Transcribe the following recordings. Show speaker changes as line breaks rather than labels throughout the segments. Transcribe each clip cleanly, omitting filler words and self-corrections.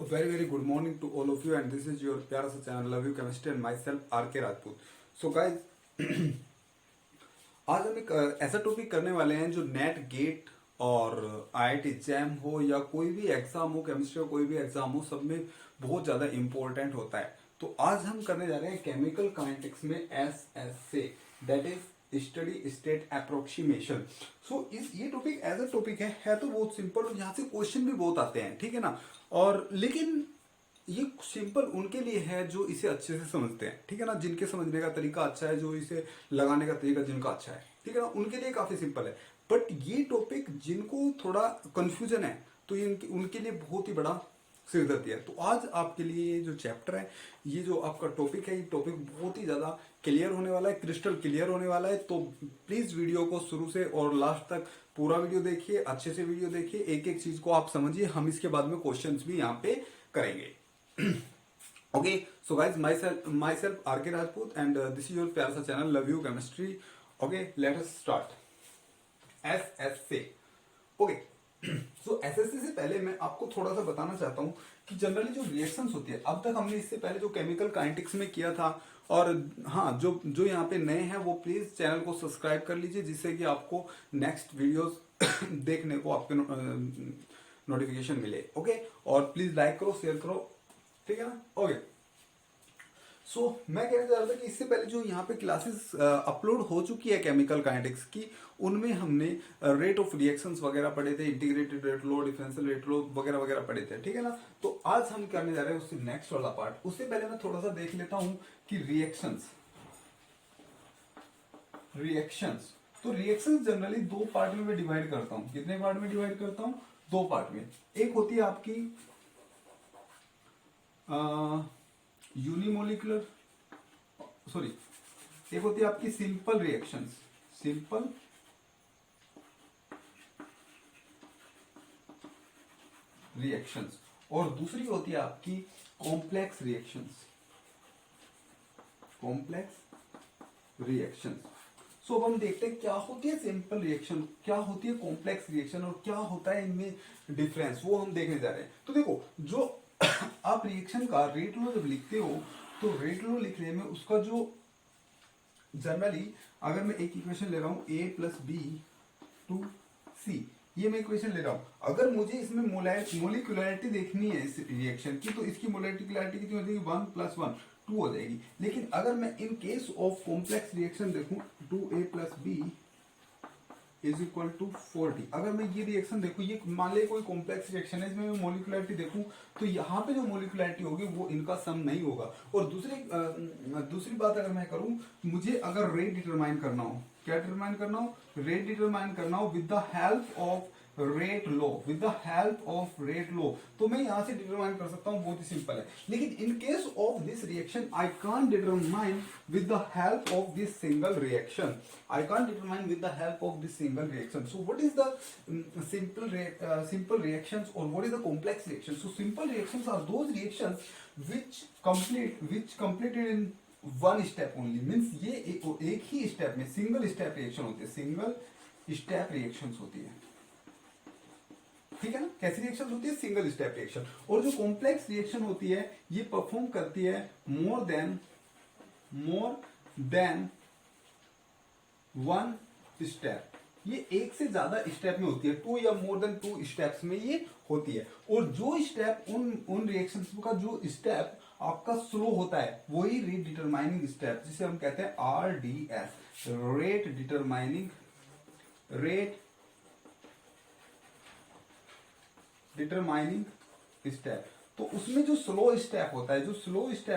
A very very good morning to all of you, and this is your प्यारा सा channel love you chemistry and myself R K Rajput. So guys, आज हम एक ऐसा topic करने वाले हैं जो नेट गेट और आईआईटी जैम हो या कोई भी एग्जाम हो, केमिस्ट्री का कोई भी एग्जाम हो, सब में बहुत ज्यादा इंपॉर्टेंट होता है. तो आज हम करने जा रहे हैं केमिकल काइनेटिक्स में SSA, that is steady state approximation. So इस ये टॉपिक एज अ टॉपिक है तो बहुत सिंपल और यहाँ से क्वेश्चन भी बहुत आते हैं, ठीक है ना. और लेकिन ये सिंपल उनके लिए है जो इसे अच्छे से समझते हैं, ठीक है ना, जिनके समझने का तरीका अच्छा है, जो इसे लगाने का तरीका जिनका अच्छा है, ठीक है ना, उनके लिए काफी सिंपल है. बट ये टॉपिक जिनको थोड़ा कंफ्यूजन है तो ये उनके लिए बहुत ही बड़ा सिरदर्दी है. तो आज आपके लिए ये जो चैप्टर है, ये जो आपका टॉपिक है, ये टॉपिक बहुत ही ज्यादा क्लियर होने वाला है, क्रिस्टल क्लियर होने वाला है. तो प्लीज वीडियो को शुरू से और लास्ट तक पूरा वीडियो देखिए, अच्छे से वीडियो देखिए, एक एक चीज को आप समझिए. हम इसके बाद में क्वेश्चंस भी यहाँ पे करेंगे. Okay, so guys, myself RK Rajput, and this is your प्यारा सा channel love you chemistry. Okay, let us start. SSC. Okay. So SSC से पहले मैं आपको थोड़ा सा बताना चाहता हूँ कि जनरली जो रिएक्शंस होती है, अब तक हमने इससे पहले जो केमिकल काइनेटिक्स में किया था. और हाँ, जो जो यहाँ पे नए हैं वो प्लीज चैनल को सब्सक्राइब कर लीजिए, जिससे कि आपको नेक्स्ट वीडियोस देखने को आपके नोटिफिकेशन मिले. ओके, और प्लीज लाइक करो, शेयर करो, ठीक है ना. ओके, सो मैं कहना चाह रहा था कि इससे पहले जो यहाँ पे क्लासेस अपलोड हो चुकी है केमिकल काइनेटिक्स की, उनमें हमने रेट ऑफ रिएक्शंस वगैरह पढ़े थे, integrated rate law, differential rate law वगैरह वगैरह पढ़े थे, ठीक है ना. तो आज हम करने जा रहे हैं उससे नेक्स्ट वाला पार्ट. उससे पहले मैं थोड़ा सा देख लेता हूँ कि रिएक्शंस तो रिएक्शंस जनरली दो पार्ट में मैं डिवाइड करता हूँ. कितने पार्ट में डिवाइड करता हूँ? दो पार्ट में. एक होती है आपकी यूनिमोलिकुलर, सॉरी, एक होती है आपकी सिंपल रिएक्शंस, सिंपल रिएक्शंस, और दूसरी होती है आपकी कॉम्प्लेक्स रिएक्शंस, कॉम्प्लेक्स रिएक्शंस. सो अब हम देखते हैं क्या होती है सिंपल रिएक्शन, क्या होती है कॉम्प्लेक्स रिएक्शन, और क्या होता है इनमें डिफरेंस, वो हम देखने जा रहे हैं. तो देखो, जो आप रिएक्शन का रेट लो जब लिखते हो, तो रेट लो लिखने में उसका जो जनरली, अगर मैं एक इक्वेशन ले रहा हूं a प्लस बी टू सी, ये मैं इक्वेशन ले रहा हूं. अगर मुझे इसमें मोलिकुलरिटी देखनी है इस रिएक्शन की, तो इसकी मोलिकुलरिटी कितनी हो जाएगी? 1 प्लस 1 2 हो जाएगी. लेकिन अगर मैं in case of complex reaction देखूं, 2a plus B is equal to 40, अगर मैं ये रिएक्शन देखूं, ये मान ले कोई कॉम्प्लेक्स रिएक्शन है, इसमें मैं मोलिकुलरिटी देखूं, तो यहाँ पे जो मोलिकुलरिटी होगी वो इनका सम नहीं होगा. और दूसरी बात अगर मैं करूं, मुझे अगर रेट डिटरमाइन करना हो, क्या डिटरमाइन करना हो? रेट डिटरमाइन करना हो with the help of rate law, with the help of rate law, तो मैं यहां से डिटरमाइन कर सकता हूं. बहुत ही सिंपल है. लेकिन इन case of this reaction I can't determine with the help of this single reaction, I can't determine with the help of this single reaction. So what is the simple reactions or what is the complex reaction? So simple reactions are those reactions which completed in one step only, means ये एक ही step में single step reaction होती है, single step reactions होती है, ठीक है ना. कैसी रिएक्शन होती है? Single step reaction. और जो कॉम्प्लेक्स रिएक्शन होती है, ये परफॉर्म करती है मोर देन वन स्टेप. ये एक से ज्यादा स्टेप में होती है, 2 या मोर देन 2 स्टेप्स में ये होती है. और जो स्टेप उन रिएक्शंस का जो स्टेप आपका स्लो होता है, वही रेट डिटरमाइनिंग स्टेप, जिसे हम कहते हैं RDS, रेट डिटरमाइनिंग स्टेप. तो उसमें जो स्लो स्टेप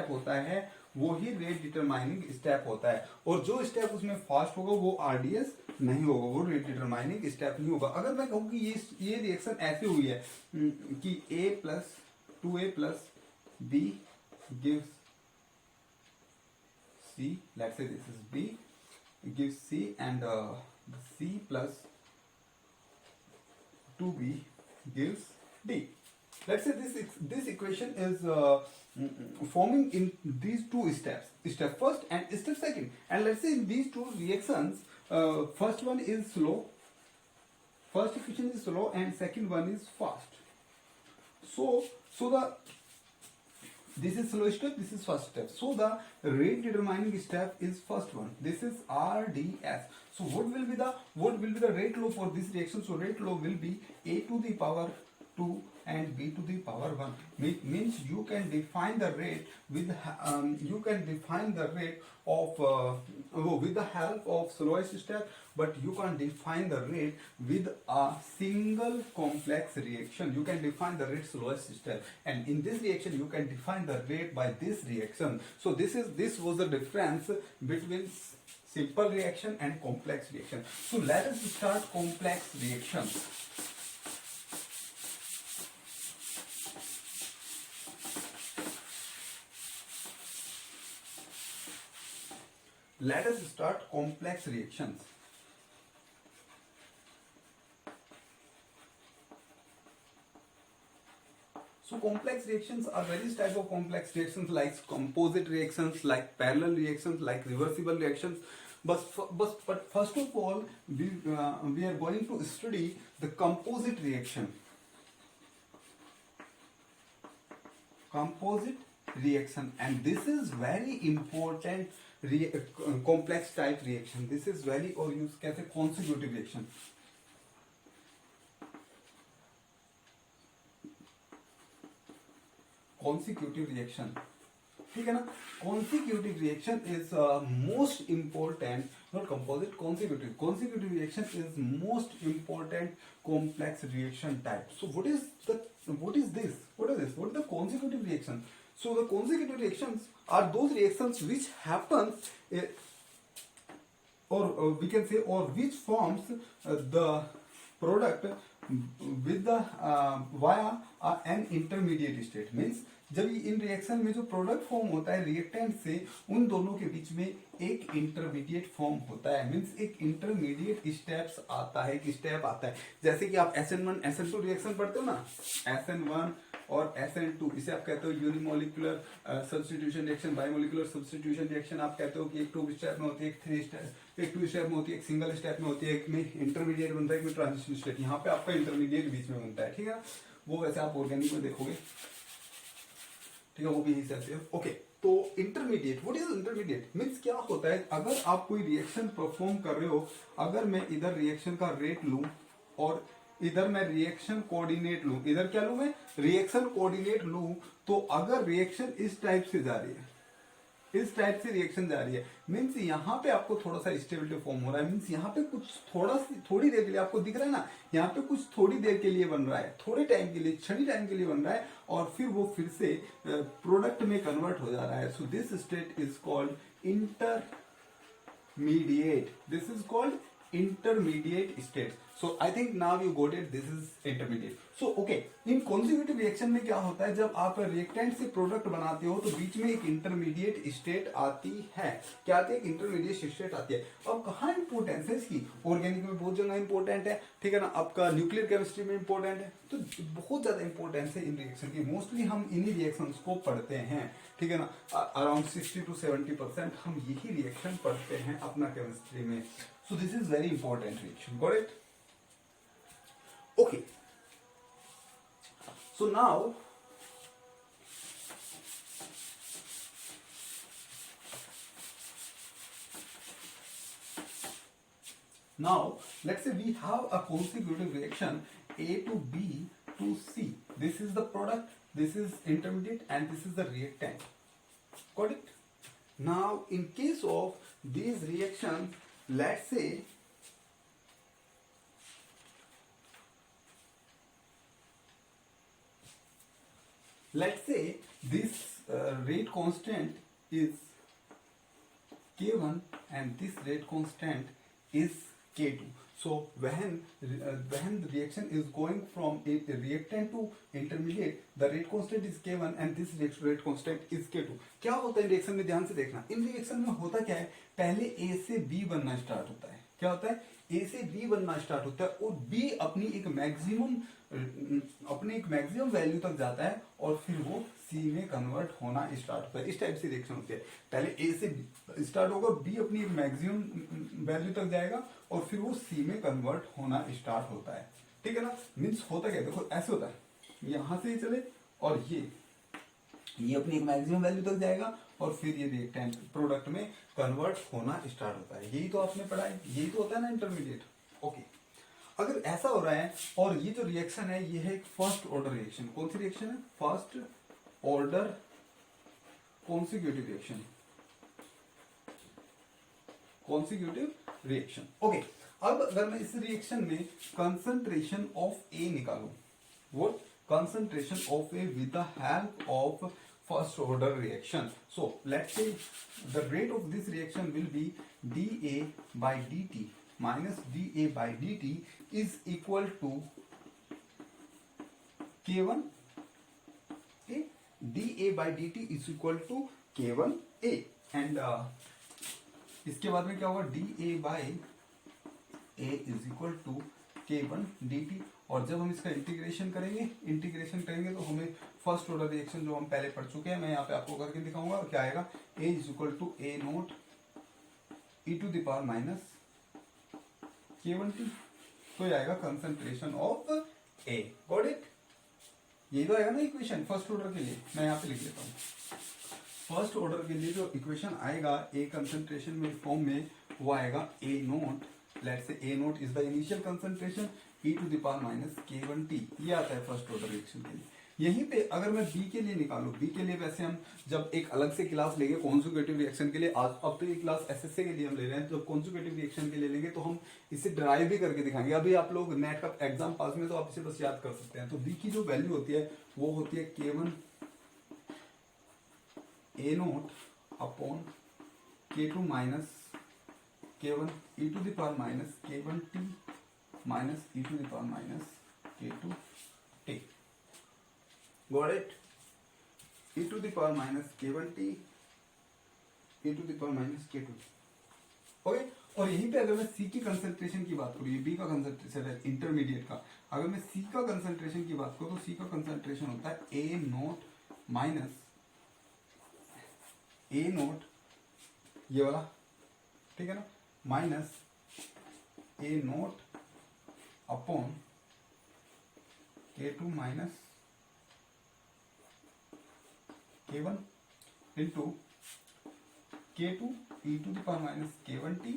होता है, वो ही रेट डिटरमाइनिंग स्टेप होता है. और जो स्टेप उसमें फास्ट होगा वो RDS नहीं होगा, वो रेट डिटरमाइनिंग स्टेप नहीं होगा. अगर मैं कहूं कि ये रिएक्शन ऐसे हुई है कि a plus 2a plus b gives c, let's say this is b gives c, and c plus 2b gives d. Let's say this equation is forming in these two steps, step first and step second. And let's say in these two reactions, first one is slow, first equation is slow and second one is fast. So the this is slow step, this is first step. So the rate determining step is first one. This is RDS. So what will be the rate law for this reaction? So rate law will be a to the power 2 and b to the power 1. Means you can define the rate with with the help of slowest step, but you can define the rate with a single complex reaction. You can define the rate slowest step, and in this reaction you can define the rate by this reaction. So this was the difference between simple reaction and complex reaction. So let us start complex reactions. Let us start complex reactions. So complex reactions are various type of complex reactions, like composite reactions, like parallel reactions, like reversible reactions. But first of all, we are going to study the composite reaction. Composite reaction, and this is very important complex type reaction. This is very, or you can say consecutive reaction. Consecutive reaction, ठीक है ना? Consecutive reaction is most important, not composite, consecutive. Consecutive reaction is most important complex reaction type. So what is this? What is the consecutive reaction? So the consecutive reactions are those reactions which happens or we can say, or which forms the product with the via an intermediate state. Means जब इन reaction में जो product form होता है reactant से, उन दोनों के बीच में एक इंटरमीडिएट फॉर्म होता है. मींस एक इंटरमीडिएट स्टेप आता है. जैसे कि आप SN1 SN2 रिएक्शन पढ़ते हो ना, SN1 और SN2, इसे आप कहते हो unimolecular substitution reaction, bimolecular substitution reaction. आप कहते हो कि एक 2 स्टेप में होती है, एक 2 स्टेप में होती है, एक सिंगल स्टेप में होती है, एक में इंटरमीडिएट बनता है, एक में ट्रांजिशन स्टेट. यहाँ पे आपका इंटरमीडिएट बीच में बनता है, ठीक है. वो वैसे आप ऑर्गेनिक में देखोगे, ठीक है, वो भी इसी से. ओके, तो intermediate, what is intermediate? Means क्या होता है, अगर आप कोई रिएक्शन परफॉर्म कर रहे हो, अगर मैं इधर रिएक्शन का रेट लूं और इधर मैं रिएक्शन कोऑर्डिनेट लूं, इधर क्या लूं मैं? रिएक्शन कोऑर्डिनेट लूं. तो अगर रिएक्शन इस टाइप से जा रही है, इस टाइप से रिएक्शन जा रही है, मीन्स यहाँ पे आपको थोड़ा सा स्टेबिलिटी फॉर्म हो रहा है. मीन्स यहाँ पे कुछ थोड़ी देर के लिए आपको दिख रहा है ना, यहाँ पे कुछ थोड़ी देर के लिए बन रहा है, थोड़े टाइम के लिए, क्षणिक टाइम के लिए बन रहा है, और फिर वो फिर से प्रोडक्ट में कन्वर्ट हो जा रहा है. So this state is called intermediate. This is called intermediate state. So I think now you got it, this is intermediate. So okay, in consecutive reaction में क्या होता है, जब आप रिएक्टेंट से प्रोडक्ट बनाते हो तो बीच में एक इंटरमीडिएट स्टेट आती है. क्या आती है? एक इंटरमीडिएट स्टेट आती है. अब कहाँ इंपोर्टेंस है इसकी? ऑर्गेनिक में बहुत जगह इंपोर्टेंट है, ठीक है ना. आपका न्यूक्लियर केमिस्ट्री में इंपोर्टेंट है. तो बहुत ज्यादा इंपोर्टेंस है इन रिएक्शन की. मोस्टली हम इन्हीं रिएक्शंस को पढ़ते हैं, ठीक है ना. अराउंड 60 to 70% हम यही रिएक्शन पढ़ते हैं अपना केमिस्ट्री में. So this is very important reaction. Got it? Okay. So now let's say we have a consecutive reaction A to B to C. This is the product, this is intermediate, and this is the reactant. Got it? Now in case of these reactions, let's say this rate constant is K1 and this rate constant is K2. So when the reaction is going from a reactant to intermediate, the rate constant is K1 and this rate constant is K2. क्या होता है reaction में? ध्यान से देखना. इन reaction में होता क्या है, पहले A से B बनना स्टार्ट होता है. क्या होता है? A से B बनना स्टार्ट होता है और B अपनी एक मैक्सिमम वैल्यू तक जाता है और फिर वो C में कन्वर्ट होना स्टार्ट होता है. इस टाइप से रिएक्शन होती है. पहले A से स्टार्ट होगा, B अपनी एक मैक्सिमम वैल्यू तक जाएगा और फिर वो C में कन्वर्ट होना स्टार्ट होता है, ठीक है ना. मीन्स होता क्या है, देखो ऐसे होता है. यहां से ही चले और ये अपनी एक मैक्सिमम वैल्यू तक जाएगा और फिर ये रिएक्टेंट प्रोडक्ट में कन्वर्ट होना स्टार्ट होता है। यही तो आपने पढ़ा है, यही तो होता है ना इंटरमीडिएट। ओके, अगर ऐसा हो रहा है और ये जो रिएक्शन है ये है एक फर्स्ट ऑर्डर रिएक्शन। कौन सी रिएक्शन है? First order consecutive reaction, consecutive reaction. Okay, अब अगर मैं इस रिएक्शन में कंसंट्रेशन ऑफ ए निकालूं, वो concentration of A with the help of first order reaction. So let's say the rate of this reaction will be dA by dt minus dA by dt is equal to K1 A. dA by dt is equal to K1 A and इसके बाद में क्या होगा? dA by A is equal to K1 dt और जब हम इसका integration करेंगे तो हमें फर्स्ट ऑर्डर रिएक्शन जो हम पहले पढ़ चुके हैं, मैं यहाँ पे आपको करके दिखाऊंगा। क्या आएगा? A is equal to A naught e to the power minus K1T। तो ये आएगा concentration of A। Got it? ये तो आएगा ना इक्वेशन फर्स्ट ऑर्डर के लिए। मैं यहाँ पे लिख लेता हूँ। फर्स्ट ऑर्डर के लिए जो इक्वेशन आएगा ए कंसंट्रेशन में फॉर्म में, वो आएगा ए naught, let's say A naught is the initial concentration e to the power minus K1T। ये आता है फर्स्ट ऑर्डर रिएक्शन के लिए। यहीं पे अगर मैं बी के लिए निकालू, बी के लिए वैसे हम जब एक अलग से क्लास लेंगे कॉन्जुगेटिव रिएक्शन के लिए, आज अब तो ये क्लास एसएसए के लिए हम ले रहे हैं, जब कॉन्जुगेटिव रिएक्शन के लिए लेंगे तो हम इसे ड्राइव भी करके दिखाएंगे। अभी आप लोग नेट का एग्जाम पास में तो आप इसे बस याद कर सकते हैं। तो बी की जो वैल्यू होती है वो होती है K1 A naught upon K2 minus K1 e to the power minus K1T minus e to the power minus K2T। Got it? e to the power minus K1T e to the power minus K2। Okay, और यहीं पे अगर मैं C की concentration की बात करूँ, ये B का कंसंट्रेशन है इंटरमीडिएट का, अगर मैं C का कंसंट्रेशन की बात करूँ तो C का कंसंट्रेशन होता है A naught minus A naught, ये वाला, ठीक है ना, minus A naught upon K2 minus K1 into K2 e to the power minus K1T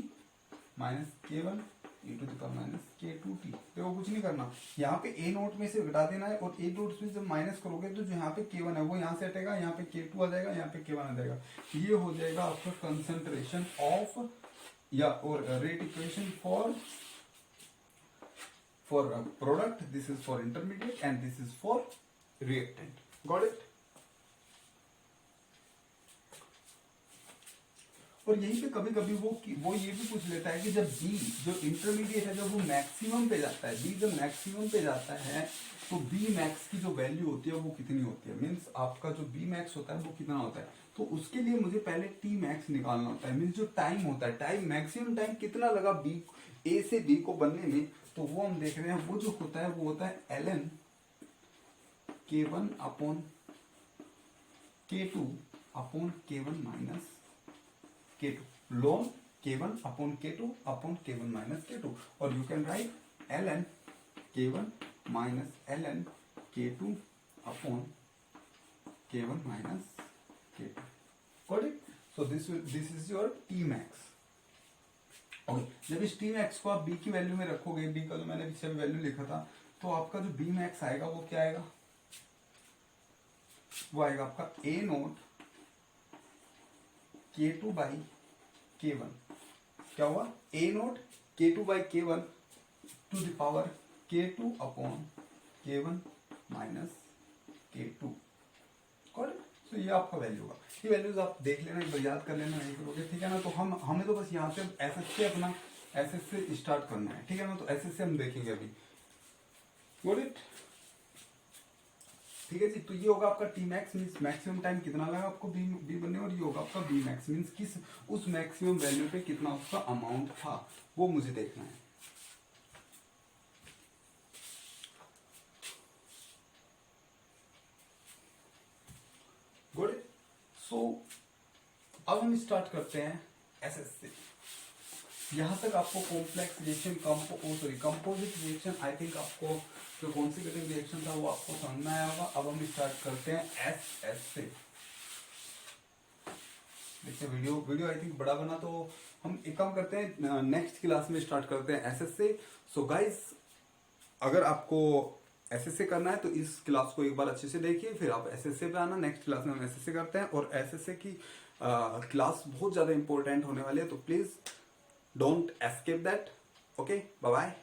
minus K1 e to the power minus K2T। देखो कुछ नहीं करना, यहाँ पे ए नोट में से घटा देना है और ए नोट में जब माइनस करोगे तो जो यहाँ पे K1 है वो यहाँ से हटेगा, यहाँ पे K2 आ जाएगा, यहाँ पे K1 आ जाएगा। ये हो जाएगा आपका कंसंट्रेशन ऑफ या और rate equation for product, this is for intermediate and this is for reactant. Got it? और यहीं पे कभी कभी वो ये भी पूछ लेता है कि जब B जो इंटरमीडिएट है जब वो मैक्सिमम पे जाता है, B जब मैक्सिमम पे जाता है तो B मैक्स की जो वैल्यू होती है वो कितनी होती है, मीन्स आपका जो B मैक्स होता है वो कितना होता है। तो उसके लिए मुझे पहले T मैक्स निकालना होता है, मीन्स जो टाइम होता है, टाइम मैक्सिमम टाइम कितना लगा B A से B को बनने में, तो वो हम देख रहे हैं। वो जो होता है वो होता है ln K1 upon K2 upon K1 minus K2, ln K1 upon K2 upon K1 minus K2, और you can write ln K1 minus ln K2 upon K1 minus K2। Got it? So this is your T max. Okay, जब इस T max को आप B की value में रखोगे, B का जो मैंने पीछे वैल्यू लिखा था, तो आपका जो B मैक्स आएगा वो क्या आएगा? वो आएगा आपका ए नोट K2 बाई K1। क्या हुआ? A naught K2 by K1 to the power K2 upon K1 minus K2। तो ये आपका वैल्यू होगा। ये वैल्यूज आप देख लेना, एक बार याद कर लेना, नहीं करोगे, ठीक है ना। तो हमें तो बस यहाँ से एसएस से अपना एसएस से स्टार्ट करना है, ठीक है ना। तो एसएस से हम देखेंगे अभी। Got it? ठीक है जी। तो ये होगा आपका T max, means maximum time कितना लगा आपको बी बनने, और ये होगा आपका बी मैक्स, मीन्स किस उस मैक्सिमम वैल्यू पे कितना उसका अमाउंट था वो मुझे देखना है। गुड। सो अब हम स्टार्ट करते हैं एसएस से। यहाँ तक आपको complex reaction composite reaction, I think आपको जो कॉन्सिक्यूटिव रिएक्शन था वो आपको समझ में आया होगा। अब हम स्टार्ट करते हैं एस से। देखिए वीडियो आई थिंक बड़ा बना, तो हम एक काम करते हैं, नेक्स्ट क्लास में स्टार्ट करते हैं एस से। सो गाइस, अगर आपको एस से करना है तो इस क्लास को एक बार अच्छे से देखिए, फिर आप एस पे आना। नेक्स्ट क्लास में हम एस करते हैं, और एस की क्लास बहुत ज्यादा इंपॉर्टेंट होने वाली है, तो please don't escape that. Okay, bye bye.